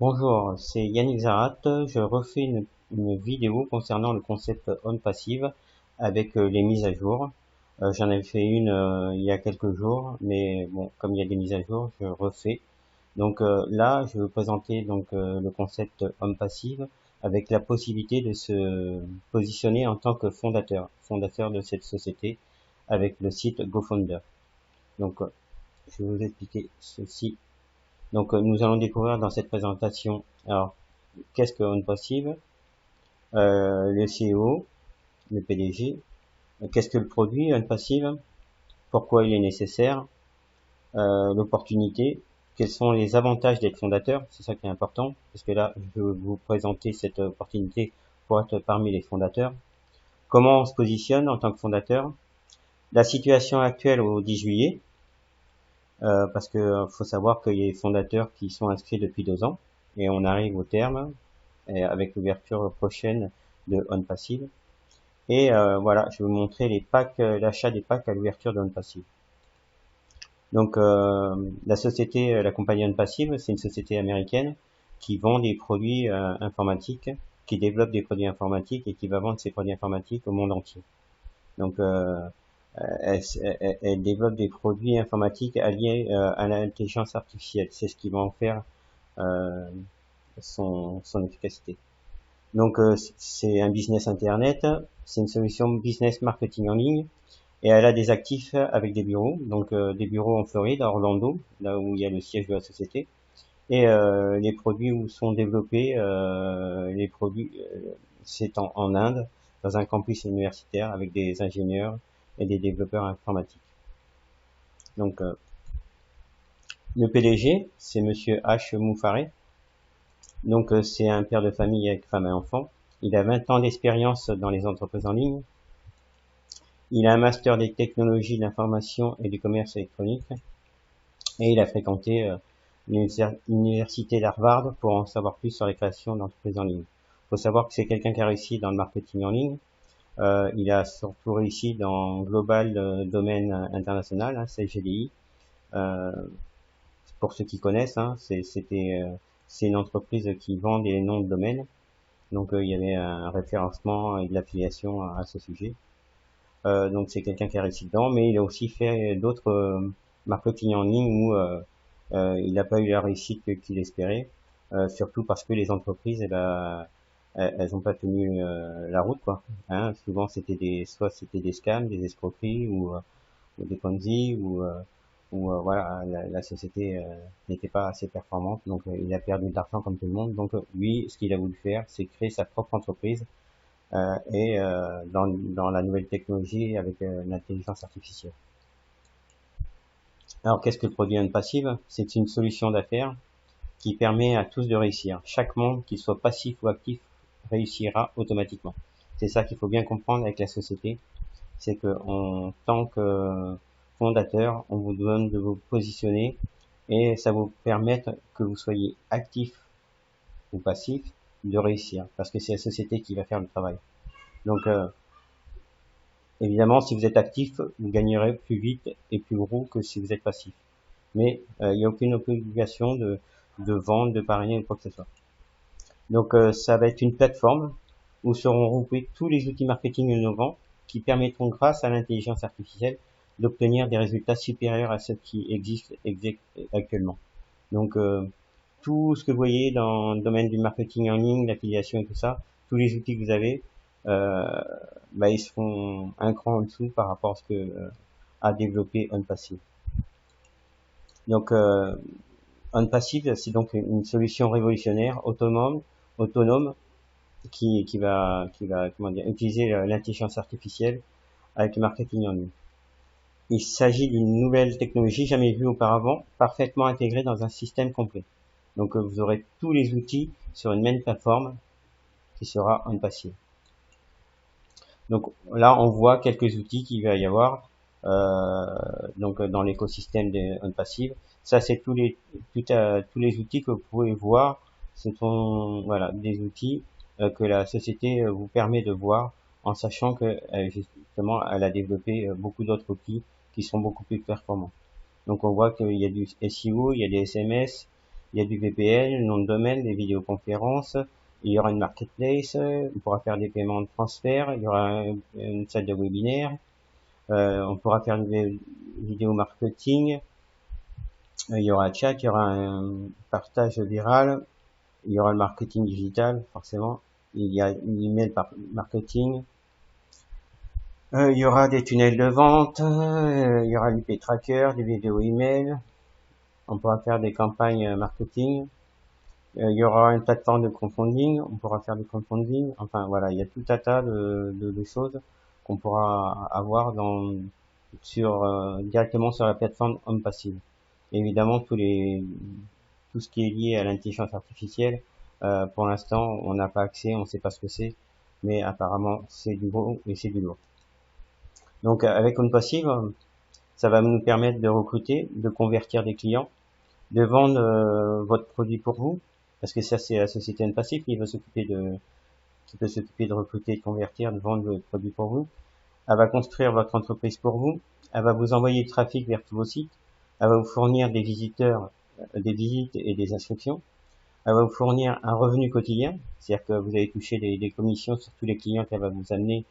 Bonjour, c'est Yannick Zarat. Je refais une vidéo concernant le concept on passive avec les mises à jour. J'en avais fait une il y a quelques jours, mais bon, comme il y a des mises à jour, je refais. Donc là, je vais vous présenter le concept on passive avec la possibilité de se positionner en tant que fondateur de cette société avec le site GoFounder. Donc je vais vous expliquer ceci. Donc nous allons découvrir dans cette présentation. Alors, qu'est-ce que OnPassive, le CEO, le PDG, qu'est-ce que le produit OnPassive, pourquoi il est nécessaire, l'opportunité, quels sont les avantages d'être fondateur, c'est ça qui est important, parce que là, je vais vous présenter cette opportunité pour être parmi les fondateurs. Comment on se positionne en tant que fondateur, la situation actuelle au 10 juillet, parce que faut savoir qu'il y a des fondateurs qui sont inscrits depuis 2 ans, et on arrive au terme, avec l'ouverture prochaine de OnPassive. Et voilà, je vais vous montrer les packs, l'achat des packs à l'ouverture de OnPassive. Donc la compagnie OnPassive, c'est une société américaine qui vend des produits informatiques, qui développe des produits informatiques et qui va vendre ces produits informatiques au monde entier. Donc elle développe des produits informatiques alliés à l'intelligence artificielle. C'est ce qui va en faire euh, son efficacité. Donc c'est un business internet, c'est une solution business marketing en ligne et elle a des actifs avec des bureaux, donc des bureaux en Floride, à Orlando, là où il y a le siège de la société. Et les produits où sont développés, c'est en Inde, dans un campus universitaire avec des ingénieurs et des développeurs informatiques. Donc le PDG, c'est Monsieur H. Moufaré. Donc c'est un père de famille avec femme et enfant. Il a 20 ans d'expérience dans les entreprises en ligne. Il a un master des technologies de l'information et du commerce électronique. Et il a fréquenté l'université d'Harvard pour en savoir plus sur les créations d'entreprises en ligne. Il faut savoir que c'est quelqu'un qui a réussi dans le marketing en ligne. Il a surtout réussi dans Global Domaine International, hein, CGDI. Euh, pour ceux qui connaissent, hein, c'est une entreprise qui vend des noms de domaine. Donc il y avait un référencement et de l'affiliation à ce sujet. Donc c'est quelqu'un qui a réussi dedans, mais il a aussi fait d'autres marketing en ligne où il n'a pas eu la réussite qu'il espérait, surtout parce que les entreprises, eh ben, elles n'ont pas tenu la route, quoi. Hein, souvent soit c'était des scams, des escroqueries ou des Ponzi ou voilà, la société n'était pas assez performante, donc il a perdu de l'argent comme tout le monde. Donc lui, ce qu'il a voulu faire, c'est créer sa propre entreprise et dans la nouvelle technologie avec l'intelligence artificielle. Alors qu'est-ce que le produit OnPassive? C'est une solution d'affaires qui permet à tous de réussir. Chaque membre, qu'il soit passif ou actif, réussira automatiquement. C'est ça qu'il faut bien comprendre avec la société, c'est que en tant que fondateur, on vous donne de vous positionner et ça vous permet que vous soyez actif ou passif de réussir, parce que c'est la société qui va faire le travail. Donc évidemment, si vous êtes actif, vous gagnerez plus vite et plus gros que si vous êtes passif. Mais il n'y a aucune obligation de vendre, de parrainer ou quoi que ce soit. Donc ça va être une plateforme où seront regroupés tous les outils marketing innovants qui permettront, grâce à l'intelligence artificielle, d'obtenir des résultats supérieurs à ceux qui existent actuellement. Donc tout ce que vous voyez dans le domaine du marketing en ligne, l'affiliation et tout ça, tous les outils que vous avez, ils seront un cran en dessous par rapport à ce que a développé OnPassive. Donc OnPassive, c'est donc une solution révolutionnaire, autonome qui va comment dire, utiliser l'intelligence artificielle avec le marketing en ligne. Il s'agit d'une nouvelle technologie jamais vue auparavant, parfaitement intégrée dans un système complet. Donc vous aurez tous les outils sur une même plateforme qui sera OnPassive. Donc là, on voit quelques outils qu'il va y avoir dans l'écosystème de OnPassive. Ça, c'est tous les outils que vous pouvez voir. Ce sont voilà des outils que la société vous permet de voir en sachant que justement elle a développé beaucoup d'autres outils qui sont beaucoup plus performants. Donc on voit qu'il y a du SEO, il y a des SMS, il y a du VPN, le nom de domaine, des vidéoconférences, il y aura une marketplace, on pourra faire des paiements de transfert, il y aura une salle de webinaire, on pourra faire des vidéos marketing, il y aura chat, il y aura un partage viral, il y aura le marketing digital, forcément, il y a l'email marketing, il y aura des tunnels de vente, il y aura l'IP tracker, des vidéos email, on pourra faire des campagnes marketing, il y aura une plateforme de crowdfunding, on pourra faire du crowdfunding, enfin voilà, il y a tout un tas de choses qu'on pourra avoir directement sur la plateforme Home Passive. Évidemment, tout ce qui est lié à l'intelligence artificielle, pour l'instant, on n'a pas accès, on ne sait pas ce que c'est, mais apparemment, c'est du gros et c'est du lourd. Donc, avec Home Passive, ça va nous permettre de recruter, de convertir des clients, de vendre votre produit pour vous, parce que ça, c'est la société Home Passive qui peut s'occuper de recruter, de convertir, de vendre le produit pour vous. Elle va construire votre entreprise pour vous. Elle va vous envoyer du trafic vers tous vos sites. Elle va vous fournir des visiteurs, des visites et des inscriptions. Elle va vous fournir un revenu quotidien, c'est-à-dire que vous allez toucher des commissions sur tous les clients qu'elle va vous amener,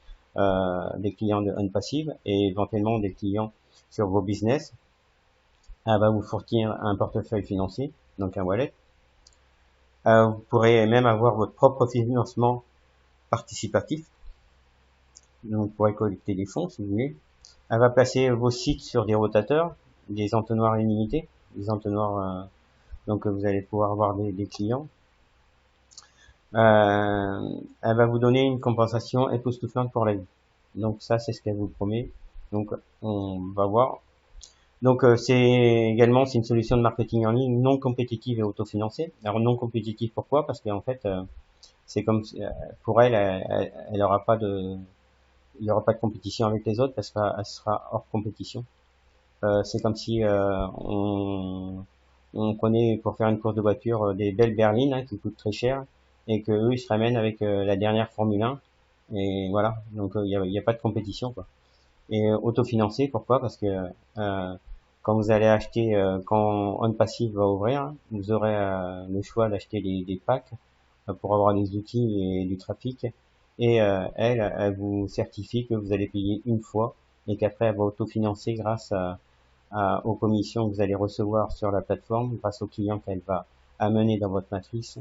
des clients de OnPassive et éventuellement des clients sur vos business. Elle va vous fournir un portefeuille financier, donc un wallet. Vous pourrez même avoir votre propre financement participatif. Donc, vous pourrez collecter des fonds si vous voulez. Elle va placer vos sites sur des rotateurs, des entonnoirs illimités, des entonnoirs, donc vous allez pouvoir avoir des clients. Elle va vous donner une compensation époustouflante pour la vie. Donc ça, c'est ce qu'elle vous promet. Donc on va voir. Donc c'est une solution de marketing en ligne non compétitive et autofinancée. Alors non compétitive, pourquoi? Parce qu'en fait, c'est comme pour elle, elle aura pas il n'y aura pas de compétition avec les autres parce qu'elle sera hors compétition. C'est comme si on connaît pour faire une course de voiture des belles berlines qui coûtent très cher et que eux ils se ramènent avec la dernière Formule 1 et voilà, donc il y a pas de compétition quoi. Et autofinancé, pourquoi? Parce que quand vous allez acheter, quand OnPassive va ouvrir, vous aurez le choix d'acheter des packs pour avoir des outils et du trafic. Et elle vous certifie que vous allez payer une fois et qu'après elle va autofinancer grâce aux commissions que vous allez recevoir sur la plateforme, grâce aux clients qu'elle va amener dans votre matrice,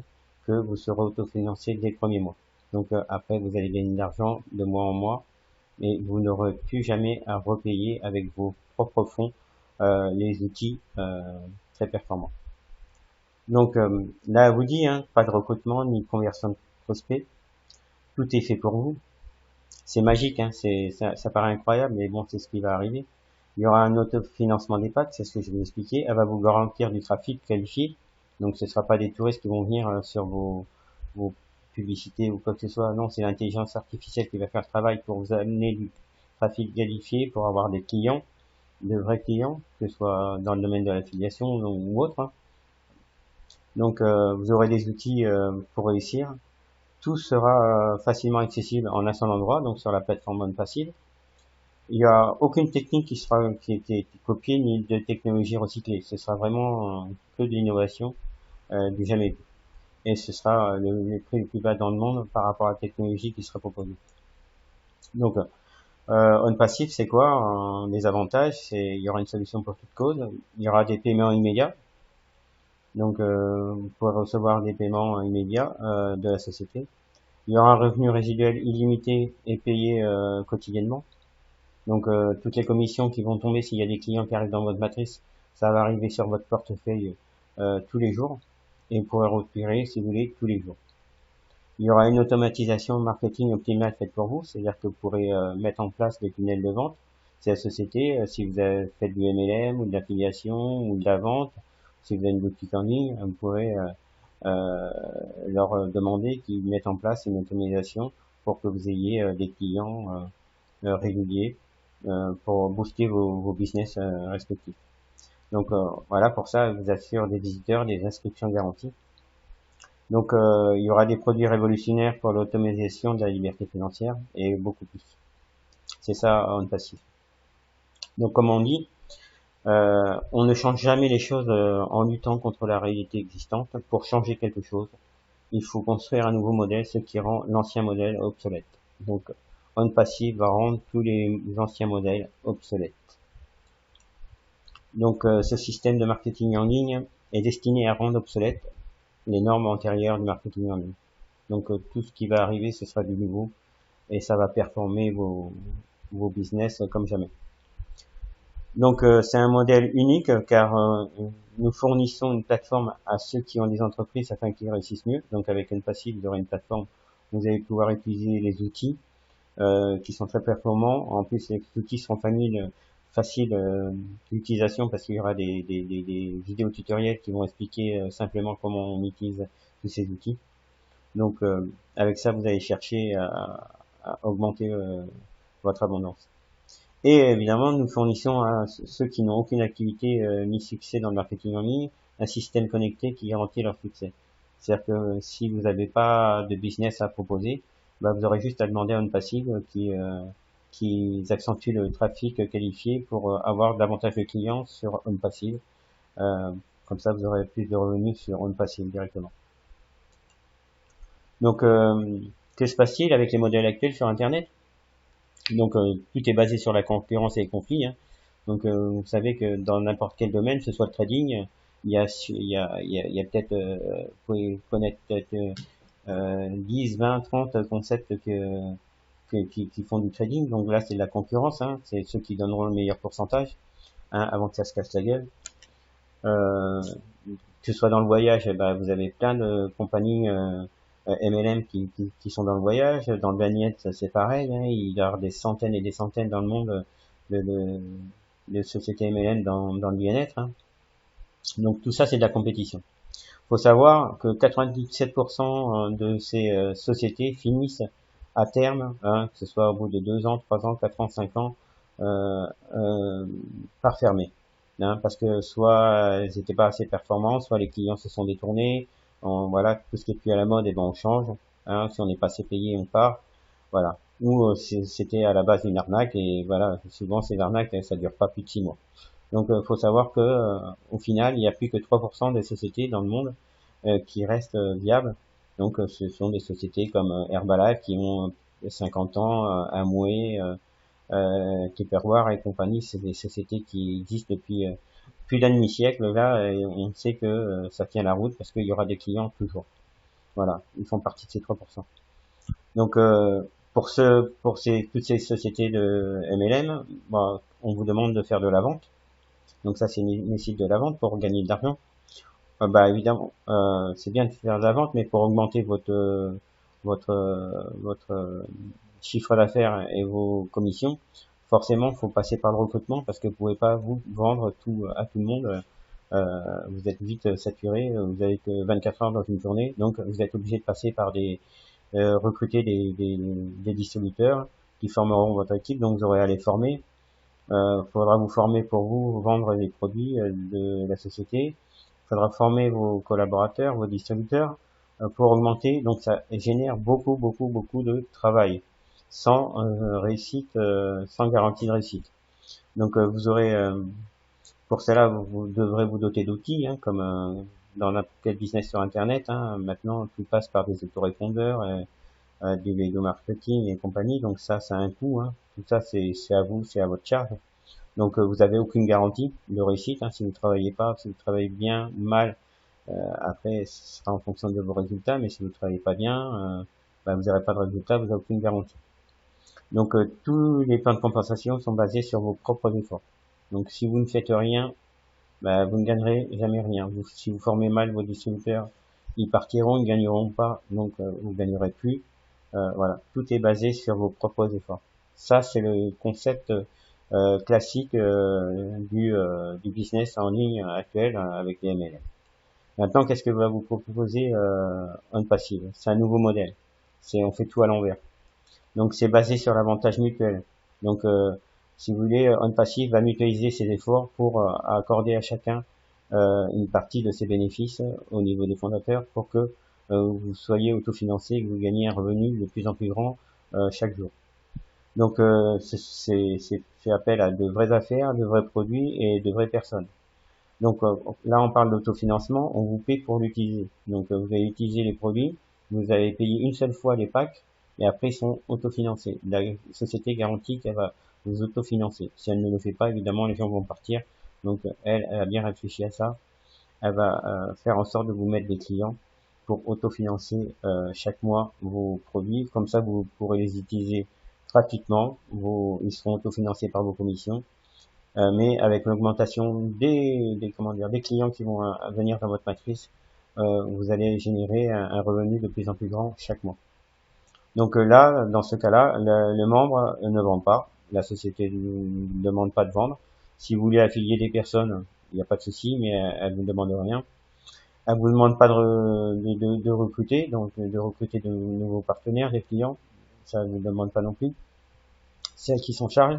que vous serez autofinancé dès le premier mois. Donc après vous allez gagner de l'argent de mois en mois, mais vous n'aurez plus jamais à repayer avec vos propres fonds les outils très performants. Donc là, elle vous dit, pas de recrutement ni de conversion de prospects, tout est fait pour vous. C'est magique, ça paraît incroyable, mais bon, c'est ce qui va arriver. Il y aura un autofinancement des packs, c'est ce que je vais vous expliquer. Elle va vous garantir du trafic qualifié, donc ce ne sera pas des touristes qui vont venir sur vos publicités ou quoi que ce soit. Non, c'est l'intelligence artificielle qui va faire le travail pour vous amener du trafic qualifié, pour avoir des clients, de vrais clients, que ce soit dans le domaine de l'affiliation ou autre. Donc vous aurez des outils pour réussir. Tout sera facilement accessible en un seul endroit, donc sur la plateforme OnPassive. Il n'y a aucune technique qui a été copiée ni de technologie recyclée. Ce sera vraiment que de l'innovation du jamais vu. Et ce sera le prix le plus bas dans le monde par rapport à la technologie qui sera proposée. Donc OnPassive, c'est quoi les avantages? C'est il y aura une solution pour toute cause. Il y aura des paiements immédiats. Donc vous pourrez recevoir des paiements immédiats de la société. Il y aura un revenu résiduel illimité et payé quotidiennement. Donc toutes les commissions qui vont tomber s'il y a des clients qui arrivent dans votre matrice, ça va arriver sur votre portefeuille tous les jours et vous pourrez retirer si vous voulez tous les jours. Il y aura une automatisation marketing optimale faite pour vous, c'est-à-dire que vous pourrez mettre en place des tunnels de vente. C'est la société, si vous avez fait du MLM ou de l'affiliation ou de la vente, si vous avez une boutique en ligne, vous pourrez leur demander qu'ils mettent en place une automatisation pour que vous ayez des clients réguliers pour booster vos business respectifs. Donc voilà, pour ça, elle vous assure des visiteurs, des inscriptions garanties. Donc il y aura des produits révolutionnaires pour l'automatisation de la liberté financière et beaucoup plus. C'est ça OnPassive. Donc comme on dit, On ne change jamais les choses en luttant contre la réalité existante. Pour changer quelque chose, il faut construire un nouveau modèle, ce qui rend l'ancien modèle obsolète. Donc, OnPassive va rendre tous les anciens modèles obsolètes. Donc, ce système de marketing en ligne est destiné à rendre obsolètes les normes antérieures du marketing en ligne. Donc, tout ce qui va arriver, ce sera du nouveau et ça va performer vos business comme jamais. Donc c'est un modèle unique car nous fournissons une plateforme à ceux qui ont des entreprises afin qu'ils réussissent mieux. Donc avec OnPassive, vous aurez une plateforme où vous allez pouvoir utiliser les outils qui sont très performants. En plus, les outils seront faciles d'utilisation parce qu'il y aura des vidéos tutoriels qui vont expliquer simplement comment on utilise tous ces outils. Donc avec ça, vous allez chercher à augmenter votre abondance. Et évidemment, nous fournissons à ceux qui n'ont aucune activité ni succès dans le marketing en ligne un système connecté qui garantit leur succès. C'est-à-dire que si vous n'avez pas de business à proposer, bah, vous aurez juste à demander à OnPassive qui accentue le trafic qualifié pour avoir davantage de clients sur OnPassive. Comme ça, vous aurez plus de revenus sur OnPassive directement. Donc, que se passe-t-il avec les modèles actuels sur Internet? Donc tout est basé sur la concurrence et les conflits. Hein. Donc vous savez que dans n'importe quel domaine, que ce soit le trading, il y a peut-être, vous pouvez connaître peut-être 10, 20, 30 concepts qui font du trading. Donc là, c'est de la concurrence. Hein. C'est ceux qui donneront le meilleur pourcentage avant que ça se casse la gueule. Que ce soit dans le voyage, eh ben, vous avez plein de compagnies MLM qui sont dans le voyage. Dans le bien-être, c'est pareil. Hein, il y a des centaines et des centaines dans le monde de sociétés MLM dans le bien-être. Hein. Donc tout ça, c'est de la compétition. Faut savoir que 97% de ces sociétés finissent à terme, hein, que ce soit au bout de 2 ans, 3 ans, 4 ans, 5 ans, par fermer. Hein, parce que soit elles n'étaient pas assez performantes, soit les clients se sont détournés. Voilà, tout ce qui est plus à la mode, et ben on change. Hein, si on n'est pas assez payé, on part. Voilà. Ou c'était à la base une arnaque et voilà, souvent ces arnaques, ça dure pas plus de 6 mois. Donc faut savoir que au final, il n'y a plus que 3% des sociétés dans le monde qui restent viables. Donc ce sont des sociétés comme Herbalife qui ont 50 ans, Amway, Tupperware et compagnie. C'est des sociétés qui existent depuis plus d'un demi-siècle là, et on sait que ça tient la route parce qu'il y aura des clients toujours. Voilà, ils font partie de ces 3%. Donc toutes ces sociétés de MLM, bah, on vous demande de faire de la vente. Donc ça, c'est nécessite de la vente pour gagner de l'argent. Bah évidemment, c'est bien de faire de la vente, mais pour augmenter votre chiffre d'affaires et vos commissions, forcément, faut passer par le recrutement parce que vous pouvez pas vous vendre tout à tout le monde. Vous êtes vite saturé, vous avez que 24 heures dans une journée, donc vous êtes obligé de passer par recruter des distributeurs qui formeront votre équipe, donc vous aurez à les former. Faudra vous former pour vous vendre les produits de la société. Faudra former vos collaborateurs, vos distributeurs pour augmenter. Donc ça génère beaucoup de travail sans réussite, sans garantie de réussite. Donc vous aurez pour cela vous devrez vous doter d'outils hein, comme dans n'importe quel business sur internet. Hein, maintenant tout passe par des autorépondeurs, du vidéo marketing et compagnie. Donc ça a un coût. Hein. Tout ça c'est à vous, c'est à votre charge. Donc vous avez aucune garantie de réussite hein, si vous ne travaillez pas, si vous travaillez bien, mal. Après, ce sera en fonction de vos résultats, mais si vous ne travaillez pas bien, bah, vous n'aurez pas de résultat, vous n'avez aucune garantie. Donc tous les plans de compensation sont basés sur vos propres efforts. Donc si vous ne faites rien, bah, vous ne gagnerez jamais rien. Si vous formez mal vos distributeurs, ils partiront, ils gagneront pas, donc vous gagnerez plus. Voilà, tout est basé sur vos propres efforts. Ça, c'est le concept classique du business en ligne actuel avec les MLM. Maintenant, qu'est-ce que va vous proposer OnPassive? C'est un nouveau modèle. On fait tout à l'envers. Donc c'est basé sur l'avantage mutuel. Donc si vous voulez, OnPassive va mutualiser ses efforts pour accorder à chacun une partie de ses bénéfices au niveau des fondateurs pour que vous soyez autofinancé et que vous gagnez un revenu de plus en plus grand chaque jour. Donc c'est fait appel à de vraies affaires, de vrais produits et de vraies personnes. Donc là on parle d'autofinancement, on vous paie pour l'utiliser. Donc vous allez utiliser les produits, vous allez payer une seule fois les packs et après ils sont autofinancés. La société garantit qu'elle va vous autofinancer. Si elle ne le fait pas, évidemment les gens vont partir. Donc elle a bien réfléchi à ça. Elle va faire en sorte de vous mettre des clients pour autofinancer chaque mois vos produits. Comme ça, vous pourrez les utiliser gratuitement. Ils seront autofinancés par vos commissions. Mais avec l'augmentation des clients qui vont venir dans votre matrice, vous allez générer un revenu de plus en plus grand chaque mois. Donc là, dans ce cas-là, le membre ne vend pas. La société ne demande pas de vendre. Si vous voulez affilier des personnes, il n'y a pas de souci, mais elle ne demande rien. Elle vous demande pas de recruter, donc de recruter de nouveaux partenaires, des clients. Ça ne vous demande pas non plus. C'est elle qui s'en charge.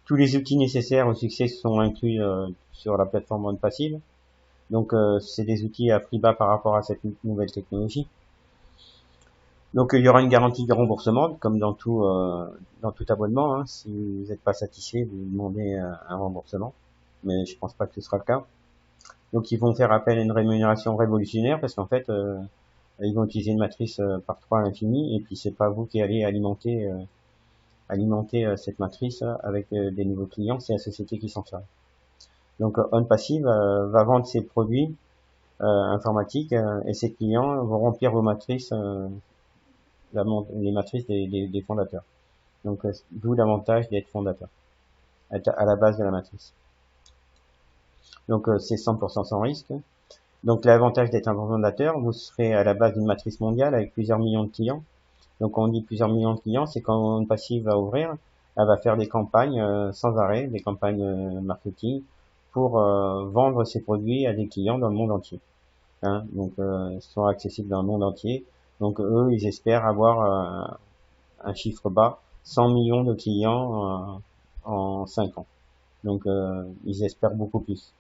Tous les outils nécessaires au succès sont inclus sur la plateforme Vente Passive. Donc c'est des outils à prix bas par rapport à cette nouvelle technologie. Donc il y aura une garantie de remboursement, comme dans tout abonnement. Hein. Si vous n'êtes pas satisfait, vous demandez un remboursement. Mais je pense pas que ce sera le cas. Donc ils vont faire appel à une rémunération révolutionnaire parce qu'en fait ils vont utiliser une matrice par 3 à l'infini et puis c'est pas vous qui allez alimenter cette matrice avec des nouveaux clients, c'est la société qui s'en charge. Donc OnPassive va vendre ses produits informatiques et ses clients vont remplir vos matrices, les matrices des fondateurs. Donc d'où l'avantage d'être fondateur, être à la base de la matrice. Donc c'est 100% sans risque. Donc l'avantage d'être un fondateur, vous serez à la base d'une matrice mondiale avec plusieurs millions de clients. Donc quand on dit plusieurs millions de clients, c'est quand OnPassive va ouvrir, elle va faire des campagnes sans arrêt, des campagnes marketing pour vendre ses produits à des clients dans le monde entier. Hein, donc ils sont accessibles dans le monde entier. Donc eux, ils espèrent avoir un chiffre bas, 100 millions de clients en 5 ans. Donc ils espèrent beaucoup plus.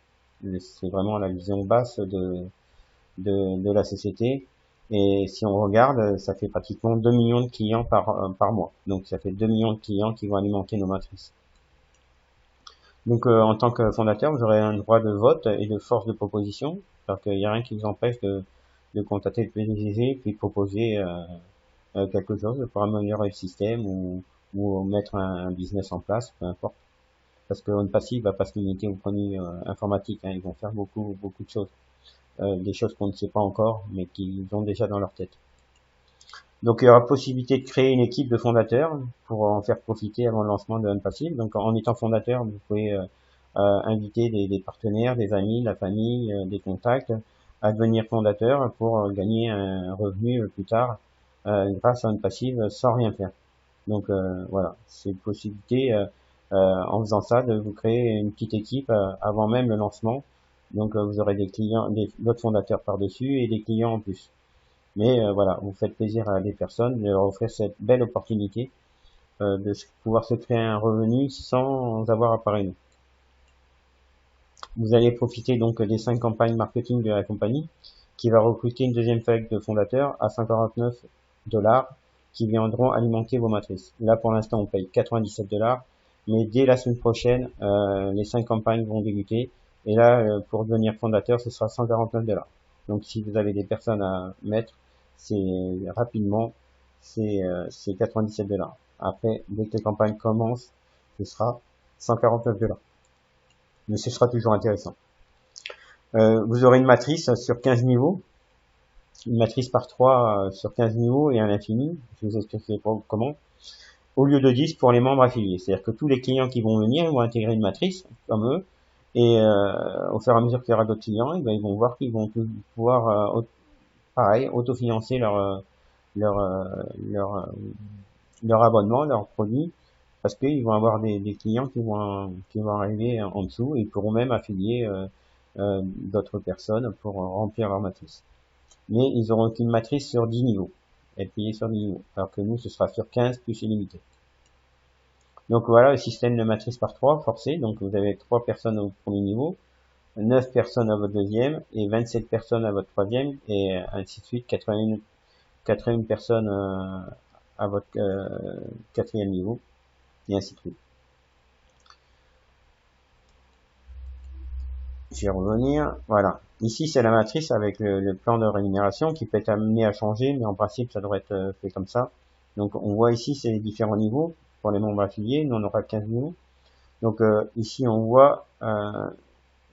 C'est vraiment la vision basse de la société. Et si on regarde, ça fait pratiquement 2 millions de clients par mois. Donc ça fait 2 millions de clients qui vont alimenter nos matrices. Donc en tant que fondateur, vous aurez un droit de vote et de force de proposition. Alors qu'il n'y a rien qui vous empêche de contacter le PDG puis proposer quelque chose pour améliorer le système ou mettre un business en place, peu importe. Parce que OnPassive va pas se limiter aux produits informatiques, hein, ils vont faire beaucoup de choses. Des choses qu'on ne sait pas encore, mais qu'ils ont déjà dans leur tête. Donc il y aura possibilité de créer une équipe de fondateurs pour en faire profiter avant le lancement de OnPassive. Donc en étant fondateur, vous pouvez inviter des partenaires, des amis, la famille, des contacts à devenir fondateur pour gagner un revenu plus tard grâce à OnPassive sans rien faire. Donc voilà, c'est une possibilité en faisant ça de vous créer une petite équipe avant même le lancement. Donc vous aurez des clients, d'autres fondateurs par-dessus et des clients en plus. Mais voilà, vous faites plaisir à des personnes de leur offrir cette belle opportunité de pouvoir se créer un revenu sans avoir à parrainer. Vous allez profiter donc des 5 campagnes marketing de la compagnie qui va recruter une deuxième vague de fondateurs à 149 $ qui viendront alimenter vos matrices. Là pour l'instant on paye 97 $, mais dès la semaine prochaine les 5 campagnes vont débuter et là pour devenir fondateur ce sera 149 $. Donc si vous avez des personnes à mettre, c'est rapidement c'est 97 $. Après dès que les campagnes commencent, ce sera 149 $. Mais ce sera toujours intéressant. Vous aurez une matrice sur 15 niveaux, une matrice par 3 sur 15 niveaux et à l'infini. Je vous expliquerai comment. Au lieu de 10 pour les membres affiliés. C'est-à-dire que tous les clients qui vont venir, ils vont intégrer une matrice, comme eux, et au fur et à mesure qu'il y aura d'autres clients, ils vont voir qu'ils vont pouvoir, pareil, autofinancer leur abonnement, leur produit, parce qu'ils vont avoir des clients qui vont arriver en dessous et ils pourront même affilier d'autres personnes pour remplir leur matrice. Mais ils auront qu'une matrice sur 10 niveaux, être payés sur 10 niveaux, alors que nous ce sera sur 15 plus illimité. Donc voilà le système de matrice par 3 forcé, donc vous avez 3 personnes au premier niveau, 9 personnes à votre deuxième et 27 personnes à votre troisième et ainsi de suite, 81 personnes à votre quatrième niveau. et ainsi de suite. Je vais revenir, voilà. Ici, c'est la matrice avec le plan de rémunération qui peut être amené à changer, mais en principe, ça devrait être fait comme ça. Donc, on voit ici, c'est les différents niveaux pour les membres affiliés. Nous, on aura 15 niveaux. Donc, ici, on voit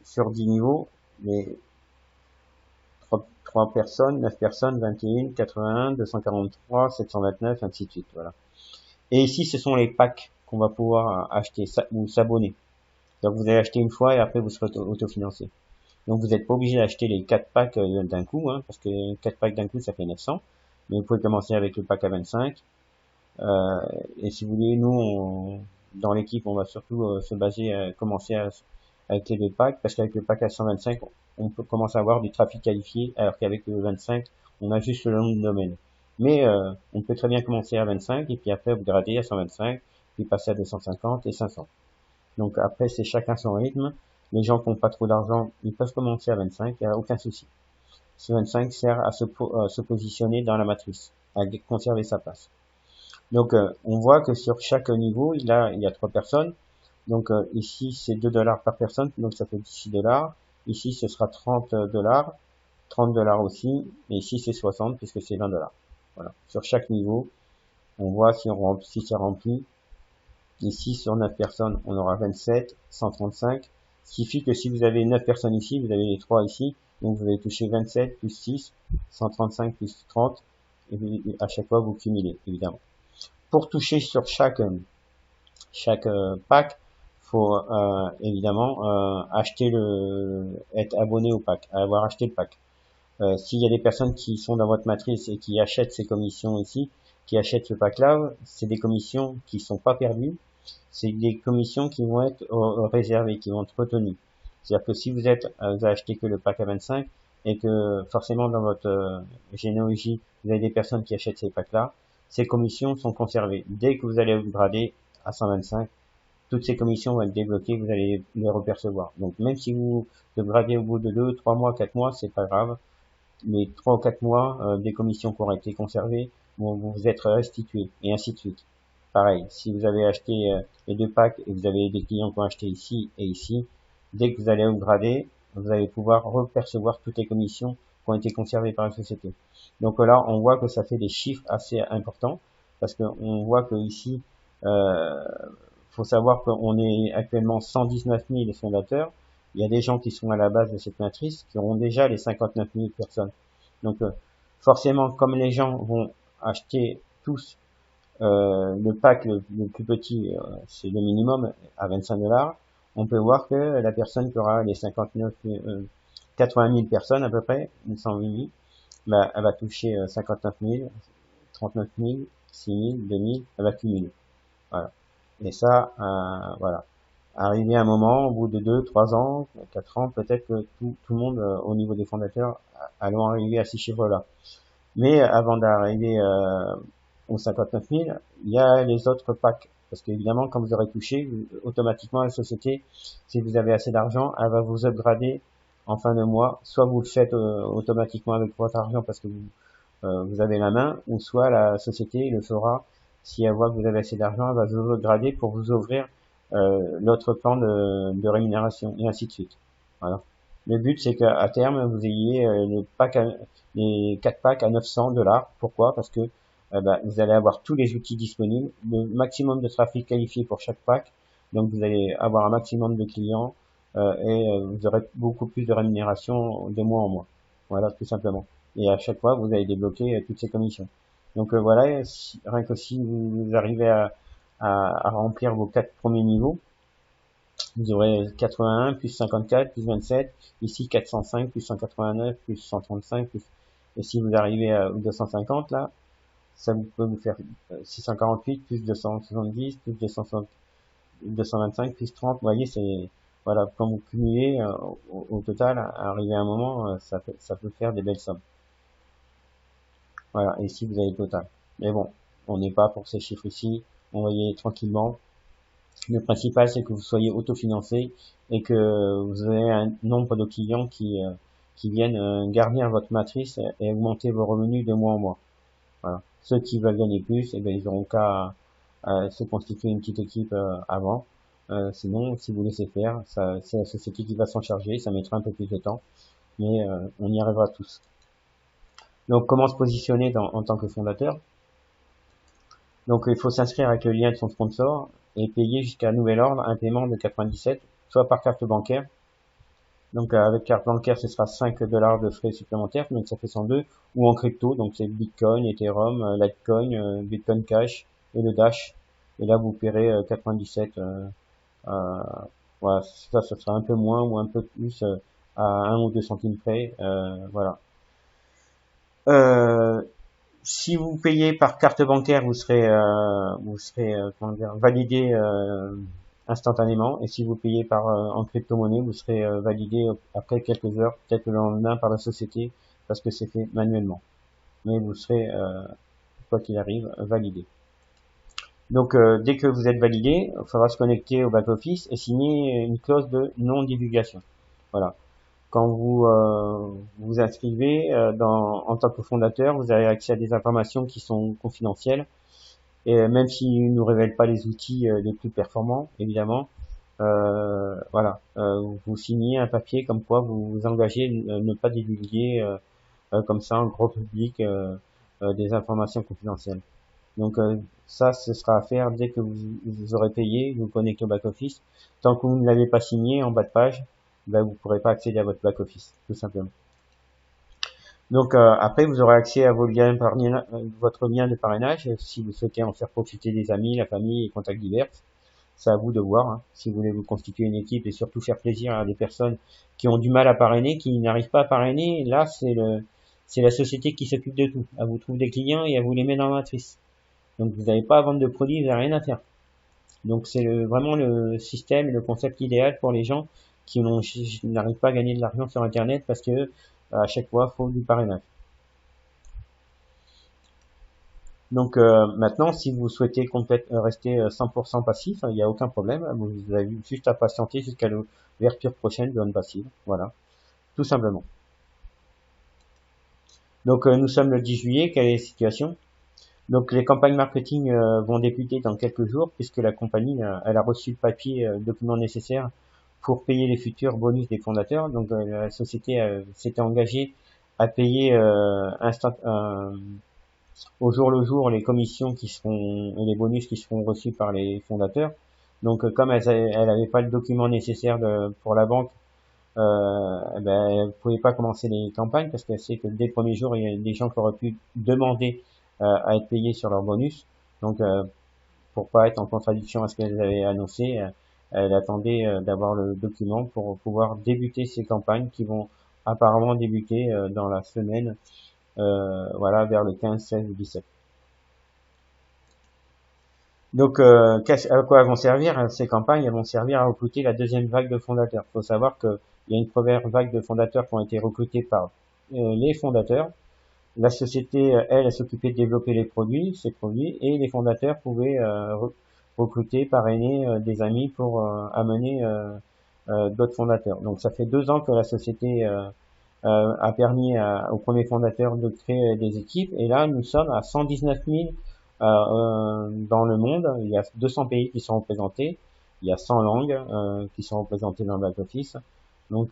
sur 10 niveaux, les 3 personnes, 9 personnes, 21, 81, 243, 729, ainsi de suite. Voilà. Et ici, ce sont les packs qu'on va pouvoir acheter ou s'abonner. Donc, vous allez acheter une fois et après, vous serez autofinancé. Donc vous n'êtes pas obligé d'acheter les 4 packs d'un coup, hein, parce que 4 packs d'un coup ça fait 900. Mais vous pouvez commencer avec le pack à 25. Et si vous voulez, nous, dans l'équipe, on va surtout se baser commencer avec les 2 packs, parce qu'avec le pack à 125, on peut commencer à avoir du trafic qualifié, alors qu'avec le 25, on a juste le nom de domaine. Mais on peut très bien commencer à 25, et puis après vous gradez à 125, puis passer à 250 et 500. Donc après, c'est chacun son rythme. Les gens qui n'ont pas trop d'argent, ils peuvent commencer à 25, il n'y a aucun souci. Ce 25 sert à se positionner dans la matrice, à conserver sa place. Donc on voit que sur chaque niveau, il y a 3 personnes. Donc ici, c'est 2 $ par personne, donc ça fait 16 $. Ici, ce sera 30 $, 30 $ aussi, et ici, c'est 60 puisque c'est 20 $. Voilà. Sur chaque niveau, on voit si c'est rempli. Ici, sur 9 personnes, on aura 27, 135. Ce qui fait que si vous avez 9 personnes ici, vous avez les 3 ici, donc vous allez toucher 27 plus 6, 135 plus 30, et à chaque fois vous cumulez, évidemment. Pour toucher sur chaque pack, faut évidemment être abonné au pack, avoir acheté le pack. S'il y a des personnes qui sont dans votre matrice et qui achètent ces commissions ici, qui achètent ce pack-là, c'est des commissions qui sont pas perdues, c'est des commissions qui vont être réservées, qui vont être retenues. C'est-à-dire que si vous avez acheté que le pack à 25 et que forcément dans votre généalogie, vous avez des personnes qui achètent ces packs-là, ces commissions sont conservées. Dès que vous allez upgrader à 125, toutes ces commissions vont être débloquées, vous allez les repercevoir. Donc même si vous upgradez au bout de 2, 3 mois, 4 mois, c'est pas grave. Les 3 ou 4 mois des commissions qui auraient été conservées vont vous être restituées, et ainsi de suite. Pareil, si vous avez acheté les 2 packs et vous avez des clients qui ont acheté ici et ici, dès que vous allez upgrader, vous allez pouvoir repercevoir toutes les commissions qui ont été conservées par la société. Donc là, on voit que ça fait des chiffres assez importants, parce qu'on voit que ici, faut savoir qu'on est actuellement 119 000 fondateurs. Il y a des gens qui sont à la base de cette matrice qui auront déjà les 59 000 personnes. Donc forcément, comme les gens vont acheter tous le pack le plus petit, c'est le minimum à 25 $, on peut voir que la personne qui aura les 80 000 personnes à peu près, 108 000, bah, elle va toucher 59 000, 39 000, 6 000, 2 000, elle va cumuler. Voilà. Et ça, voilà. Arrivé à un moment, au bout de 2, 3 ans, 4 ans, peut-être que tout le monde, au niveau des fondateurs, allons arriver à ces chiffres-là. Mais avant d'arriver aux 59 000, il y a les autres packs. Parce qu'évidemment, quand vous aurez touché, automatiquement, la société, si vous avez assez d'argent, elle va vous upgrader en fin de mois. Soit vous le faites automatiquement avec votre argent parce que vous avez la main, ou soit la société le fera. Si elle voit que vous avez assez d'argent, elle va vous upgrader pour vous ouvrir l'autre plan de rémunération, et ainsi de suite. Voilà. Le but, c'est qu'à terme, vous ayez les 4 packs à 900 $. Pourquoi? Parce que vous allez avoir tous les outils disponibles, le maximum de trafic qualifié pour chaque pack. Donc, vous allez avoir un maximum de clients et vous aurez beaucoup plus de rémunération de mois en mois. Voilà, tout simplement. Et à chaque fois, vous allez débloquer toutes ces commissions. Donc voilà, rien que si vous arrivez à remplir vos 4 premiers niveaux, vous aurez 81 plus 54 plus 27, ici 405 plus 189 plus 135 plus, et si vous arrivez à 250 là, ça peut vous faire 648 plus 270 plus 225 plus 30. Vous voyez, c'est voilà, quand vous cumulez au total, arrivé à un moment, ça peut faire des belles sommes. Voilà, et ici vous avez le total. Mais bon, on n'est pas pour ces chiffres ici. On va y aller tranquillement. Le principal, c'est que vous soyez autofinancé et que vous avez un nombre de clients qui viennent garnir votre matrice et augmenter vos revenus de mois en mois. Voilà. Ceux qui veulent gagner plus, eh bien, ils auront qu'à se constituer une petite équipe avant. Sinon, si vous laissez faire, c'est la société qui va s'en charger. Ça mettra un peu plus de temps, mais on y arrivera tous. Donc, comment se positionner en tant que fondateur? Donc, il faut s'inscrire avec le lien de son sponsor et payer jusqu'à nouvel ordre un paiement de 97, soit par carte bancaire. Donc, avec carte bancaire, ce sera 5 $ de frais supplémentaires, donc ça fait 102, ou en crypto, donc c'est Bitcoin, Ethereum, Litecoin, Bitcoin Cash et le Dash. Et là, vous paierez 97. Voilà, ça sera un peu moins ou un peu plus à 1 ou 2 centimes près. Voilà. Si vous payez par carte bancaire, vous serez comment dire, validé instantanément, et si vous payez par en crypto-monnaie, vous serez validé après quelques heures, peut-être le lendemain par la société, parce que c'est fait manuellement. Mais vous serez, quoi qu'il arrive, validé. Donc dès que vous êtes validé, il faudra se connecter au back-office et signer une clause de non-divulgation. Voilà. Quand vous vous inscrivez en tant que fondateur, vous avez accès à des informations qui sont confidentielles, et même s'ils ne nous révèlent pas les outils les plus performants, évidemment, voilà, vous signez un papier comme quoi vous vous engagez à ne pas divulguer comme ça en gros public des informations confidentielles. Donc ça, ce sera à faire dès que vous aurez payé, vous connectez au back-office. Tant que vous ne l'avez pas signé en bas de page, ben, vous ne pourrez pas accéder à votre back-office, tout simplement. Donc après, vous aurez accès à vos liens votre lien de parrainage, si vous souhaitez en faire profiter des amis, la famille et contacts divers. C'est à vous de voir, hein. Si vous voulez vous constituer une équipe et surtout faire plaisir à des personnes qui ont du mal à parrainer, qui n'arrivent pas à parrainer, là c'est la société qui s'occupe de tout. Elle vous trouve des clients et elle vous les met dans la matrice. Donc vous n'avez pas à vendre de produits, vous n'avez rien à faire. Donc c'est vraiment le système, le concept idéal pour les gens qui n'arrivent pas à gagner de l'argent sur Internet parce que à chaque fois, il faut du parrainage. Donc maintenant, si vous souhaitez rester 100% passif, il n'y a aucun problème. Vous avez juste à patienter jusqu'à l'ouverture prochaine de OnPassive. Voilà, tout simplement. Donc nous sommes le 10 juillet. Quelle est la situation? Donc les campagnes marketing vont débuter dans quelques jours puisque la compagnie elle a reçu le papier, document nécessaire pour payer les futurs bonus des fondateurs. Donc la société s'était engagée à payer au jour le jour les commissions qui seront et les bonus qui seront reçus par les fondateurs. Donc comme elle n'avait pas le document nécessaire pour la banque, ben, elle ne pouvait pas commencer les campagnes parce qu'elle sait que dès le premier jour, il y a des gens qui auraient pu demander à être payés sur leur bonus. Donc pour pas être en contradiction à ce qu'elle avait annoncé, elle attendait d'avoir le document pour pouvoir débuter ces campagnes qui vont apparemment débuter dans la semaine, voilà, vers le 15, 16 ou 17. Donc, à quoi elles vont servir ces campagnes? Elles vont servir à recruter la deuxième vague de fondateurs. Il faut savoir qu'il y a une première vague de fondateurs qui ont été recrutés par les fondateurs. La société, elle s'occupait de développer ces produits, et les fondateurs pouvaient recruter, parrainer des amis pour amener d'autres fondateurs. Donc, ça fait 2 ans que la société a permis aux premiers fondateurs de créer des équipes, et là, nous sommes à 119 000 dans le monde. Il y a 200 pays qui sont représentés, il y a 100 langues qui sont représentées dans le back-office, donc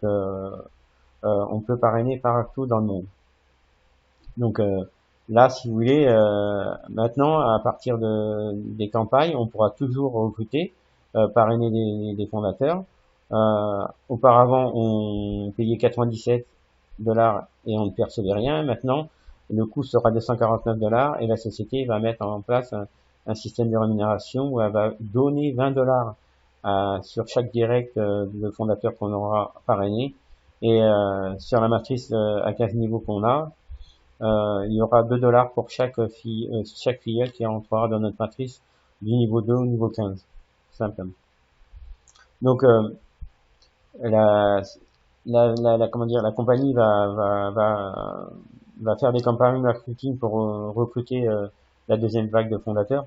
on peut parrainer partout dans le monde. Donc là, si vous voulez, maintenant, à partir des campagnes, on pourra toujours recruter, parrainer des fondateurs. Auparavant, on payait 97 $ et on ne percevait rien. Maintenant, le coût sera de 149 $ et la société va mettre en place un système de rémunération où elle va donner 20 $ sur chaque direct de fondateur qu'on aura parrainé. Et sur la matrice à 15 niveaux qu'on a, il y aura 2 $ pour chaque filiale qui rentrera dans notre matrice du niveau 2 au niveau 15, simplement. Donc comment dire, la compagnie va faire des campagnes marketing pour recruter la deuxième vague de fondateurs,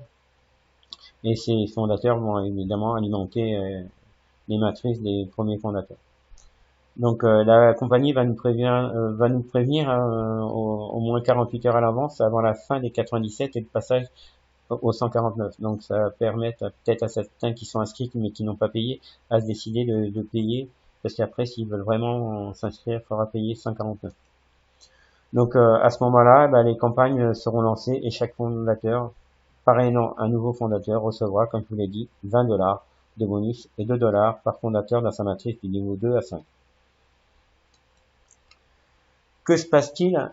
et ces fondateurs vont évidemment alimenter les matrices des premiers fondateurs. Donc la compagnie va nous prévenir au moins 48 heures à l'avance avant la fin des 97 et le passage au 149. Donc ça va permettre peut-être à certains qui sont inscrits mais qui n'ont pas payé à se décider de payer, parce qu'après s'ils veulent vraiment s'inscrire, il faudra payer 149. Donc à ce moment-là, bah, les campagnes seront lancées et chaque fondateur, parrainant un nouveau fondateur, recevra, comme je vous l'ai dit, 20 $ de bonus et 2 $ par fondateur dans sa matrice du niveau 2 à 5. Que se passe-t-il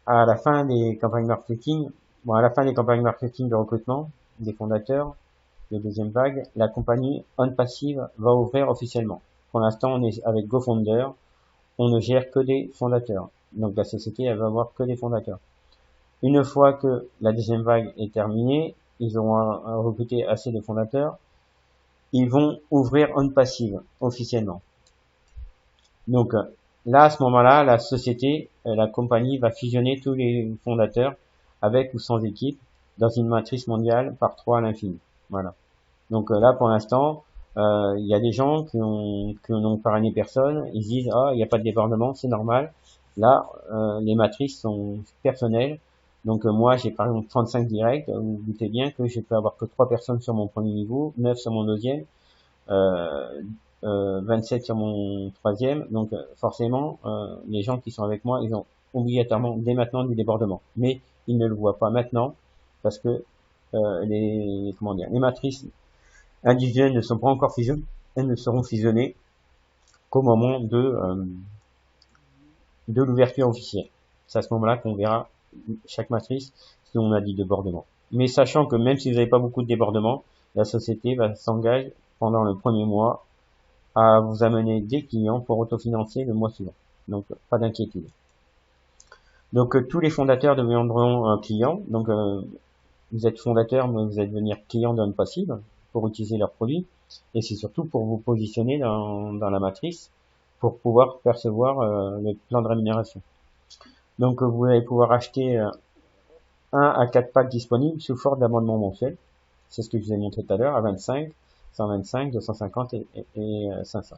à la fin des campagnes marketing? Bon, à la fin des campagnes marketing de recrutement des fondateurs de deuxième vague, la compagnie OnPassive va ouvrir officiellement. Pour l'instant, on est avec GoFounder, on ne gère que des fondateurs. Donc la société, elle va avoir que des fondateurs. Une fois que la deuxième vague est terminée, ils auront recruté assez de fondateurs, ils vont ouvrir OnPassive officiellement. Donc là, à ce moment-là, la société, la compagnie va fusionner tous les fondateurs avec ou sans équipe dans une matrice mondiale par 3 à l'infini. Voilà. Donc là, pour l'instant, il y a des gens qui n'ont parrainé personne, ils disent ah, il n'y a pas de débordement, c'est normal. Là, les matrices sont personnelles. Donc moi, j'ai par exemple 35 directs. Vous vous doutez bien que je peux avoir que 3 personnes sur mon premier niveau, 9 sur mon deuxième, 27 sur mon troisième. Donc forcément, les gens qui sont avec moi, ils ont obligatoirement dès maintenant du débordement. Mais ils ne le voient pas maintenant parce que les matrices individuelles ne sont pas encore fusionnées, elles ne seront fusionnées qu'au moment de l'ouverture officielle. C'est à ce moment-là qu'on verra chaque matrice si on a dit débordement. Mais sachant que même si vous n'avez pas beaucoup de débordement, la société va s'engager pendant le premier mois à vous amener des clients pour autofinancer le mois suivant. Donc pas d'inquiétude. Donc tous les fondateurs deviendront un client. Donc vous êtes fondateur, mais vous allez devenir client d'OnPassive pour utiliser leurs produits. Et c'est surtout pour vous positionner dans la matrice pour pouvoir percevoir le plan de rémunération. Donc vous allez pouvoir acheter 1 à 4 packs disponibles sous forme d'abonnement mensuel. C'est ce que je vous ai montré tout à l'heure, à 25, 125, 250 et 500.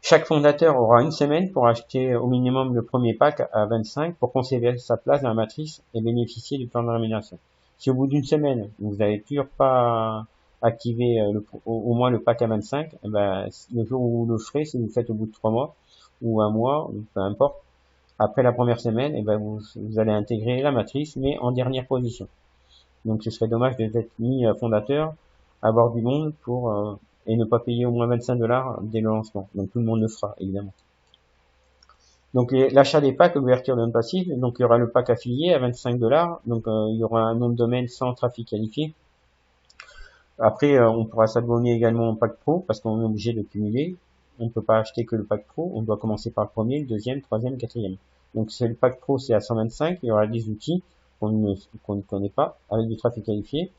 Chaque fondateur aura une semaine pour acheter au minimum le premier pack à 25 pour conserver sa place dans la matrice et bénéficier du plan de rémunération. Si au bout d'une semaine, vous n'avez toujours pas activé au moins le pack à 25, eh ben, le jour où vous le ferez, si vous le faites au bout de 3 mois ou 1 mois, peu importe, après la première semaine, eh ben, vous allez intégrer la matrice, mais en dernière position. Donc ce serait dommage d'être mis fondateur, avoir du monde pour et ne pas payer au moins 25 $ dès le lancement. Donc tout le monde le fera, évidemment. Donc l'achat des packs, l'ouverture d'un passif, donc il y aura le pack affilié à 25 $, donc il y aura un nom de domaine sans trafic qualifié. Après, on pourra s'abonner également au pack pro, parce qu'on est obligé de cumuler. On ne peut pas acheter que le pack pro, on doit commencer par le premier, le deuxième, troisième, quatrième. Donc c'est le pack pro, c'est à 125, il y aura des outils qu'on ne connaît pas, avec du trafic qualifié.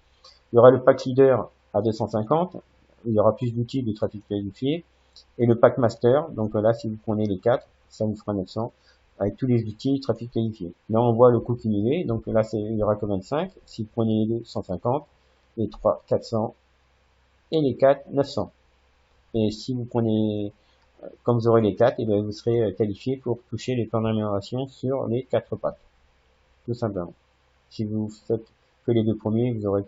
Il y aura le pack leader à 250, il y aura plus d'outils de trafic qualifié, et le pack master, donc là si vous prenez les 4, ça vous fera 900, avec tous les outils trafic qualifié. Là on voit le coût cumulé, donc là il y aura que 25, si vous prenez les 2, 150, les 3, 400, et les 4, 900. Et si vous prenez, comme vous aurez les 4, et bien vous serez qualifié pour toucher les plans d'amélioration sur les 4 packs, tout simplement. Si vous faites que les 2 premiers, vous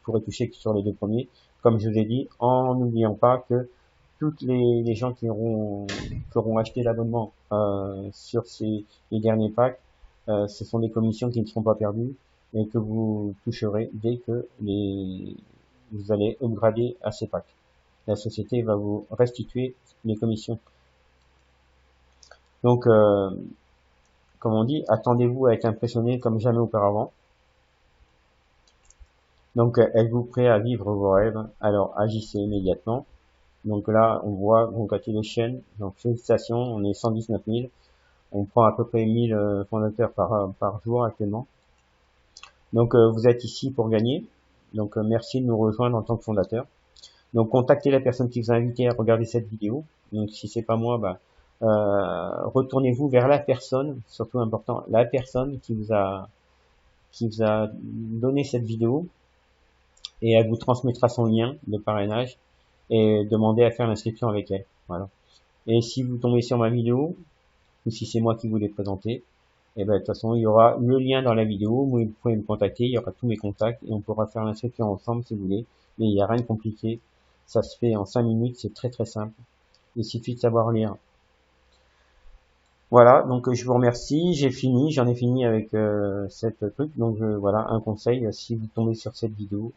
pourrez toucher que sur les 2 premiers, comme je vous ai dit, en n'oubliant pas que toutes les gens qui auront acheté l'abonnement sur les derniers packs, ce sont des commissions qui ne seront pas perdues et que vous toucherez dès que vous allez upgrader à ces packs. La société va vous restituer les commissions. Donc, comme on dit, attendez-vous à être impressionné comme jamais auparavant. Donc, êtes-vous prêt à vivre vos rêves? Alors, agissez immédiatement. Donc là, on voit congratulations. Donc, félicitations, on est 119 000. On prend à peu près 1000 fondateurs par jour actuellement. Donc, vous êtes ici pour gagner. Donc, merci de nous rejoindre en tant que fondateur. Donc, contactez la personne qui vous a invité à regarder cette vidéo. Donc, si c'est pas moi, retournez-vous vers la personne, surtout important, la personne qui vous a donné cette vidéo, et elle vous transmettra son lien de parrainage et demandez à faire l'inscription avec elle. Voilà. Et si vous tombez sur ma vidéo, ou si c'est moi qui vous l'ai présenté, Et ben de toute façon, il y aura le lien dans la vidéo, vous pouvez me contacter, il y aura tous mes contacts et on pourra faire l'inscription ensemble si vous voulez. Mais il n'y a rien de compliqué, ça se fait en 5 minutes, c'est très très simple. Il suffit de savoir lire. Voilà, donc je vous remercie, j'ai fini, j'en ai fini avec cette truc, donc voilà, un conseil, si vous tombez sur cette vidéo,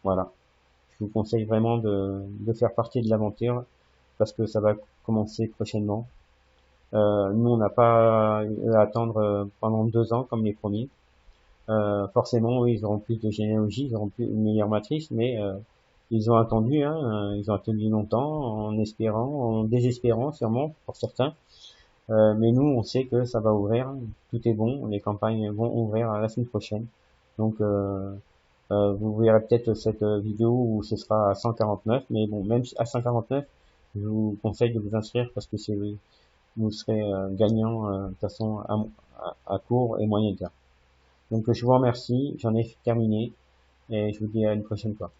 voilà, je vous conseille vraiment de faire partie de l'aventure, parce que ça va commencer prochainement. Nous, on n'a pas à attendre pendant 2 ans comme les premiers. Forcément, oui, ils auront plus de généalogie, ils auront plus une meilleure matrice, mais ils ont attendu, hein, ils ont attendu longtemps, en espérant, en désespérant sûrement pour certains. Mais nous, on sait que ça va ouvrir, tout est bon, les campagnes vont ouvrir la semaine prochaine. Donc, vous verrez peut-être cette vidéo où ce sera à 149, mais bon, même à 149, je vous conseille de vous inscrire parce que c'est vous serez gagnant de toute façon à court et moyen terme. Donc, je vous remercie, j'en ai terminé et je vous dis à une prochaine fois.